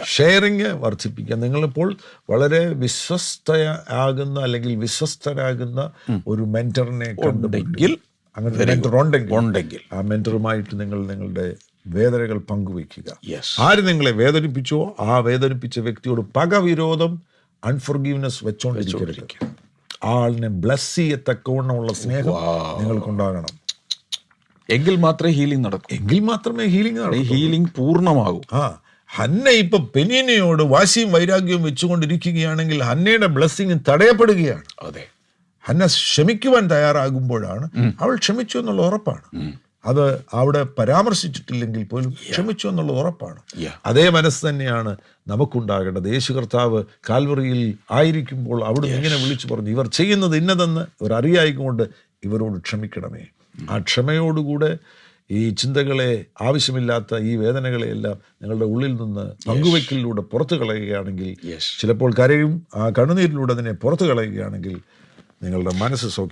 Sharing വർദ്ധിപ്പിക്കുക. നിങ്ങളിപ്പോൾ വളരെ വിശ്വസ്തയാകുന്ന അല്ലെങ്കിൽ വിശ്വസ്തരാകുന്ന ഒരു മെന്ററിനെ കണ്ടുപിടിക്കുക. അങ്ങനെ ഒരു മെന്റർ ഉണ്ടെങ്കിൽ ആ മെന്ററുമായിട്ട് നിങ്ങൾ നിങ്ങളുടെ വേദനകൾ പങ്കുവയ്ക്കുക. ആര് നിങ്ങളെ വേദനിപ്പിച്ചോ ആ വേദനിപ്പിച്ച വ്യക്തിയോട് പകവിരോധം, അൺഫോർഗീവ്നെസ് വെച്ചോണ്ടിരിക്കരുത്. ആളിനെ ബ്ലസ് ചെയ്യത്തക്കവണ്ണമുള്ള സ്നേഹം നിങ്ങൾക്കുണ്ടാകണം. എങ്കിൽ മാത്രമേ ഹീലിംഗ് നടക്കൂ. എങ്കിൽ മാത്രമേ ഹീലിംഗ് നടക്കൂ. ഹീലിംഗ് പൂർണ്ണമാകൂ. ഹന്ന ഇപ്പൊ പെനീനയോട് വാശിയും വൈരാഗ്യവും വെച്ചുകൊണ്ടിരിക്കുകയാണെങ്കിൽ ഹന്നയുടെ ബ്ലെസ്സിങ് തടയപ്പെടുകയാണ്. അതെ, ഹന്ന ക്ഷമിക്കുവാൻ തയ്യാറാകുമ്പോഴാണ് അവൾ ക്ഷമിച്ചു എന്നുള്ള ഉറപ്പാണ്. അത് അവിടെ പരാമർശിച്ചിട്ടില്ലെങ്കിൽ പോലും ക്ഷമിച്ചു എന്നുള്ളത് ഉറപ്പാണ്. അതേ മനസ്സ് തന്നെയാണ് നമുക്കുണ്ടാകേണ്ടത്. യേശു കർത്താവ് കാൽവറിയിൽ ആയിരിക്കുമ്പോൾ അവിടുന്ന് ഇങ്ങനെ വിളിച്ചു പറഞ്ഞു, ഇവർ ചെയ്യുന്നത് ഇന്നതെന്ന് ഇവർ അറിയായിക്കൊണ്ട് ഇവരോട് ക്ഷമിക്കണമേ. ആ ക്ഷമയോടുകൂടെ ഈ ചിന്തകളെ, ആവശ്യമില്ലാത്ത ഈ വേദനകളെയെല്ലാം നിങ്ങളുടെ ഉള്ളിൽ നിന്ന് പങ്കുവയ്ക്കലിലൂടെ പുറത്തു കളയുകയാണെങ്കിൽ, ചിലപ്പോൾ കരയും, ആ കണ്ണുനീരിലൂടെ അതിനെ പുറത്തു കളയുകയാണെങ്കിൽ നിങ്ങളുടെ മനസ്സ് സൗഖ്യം.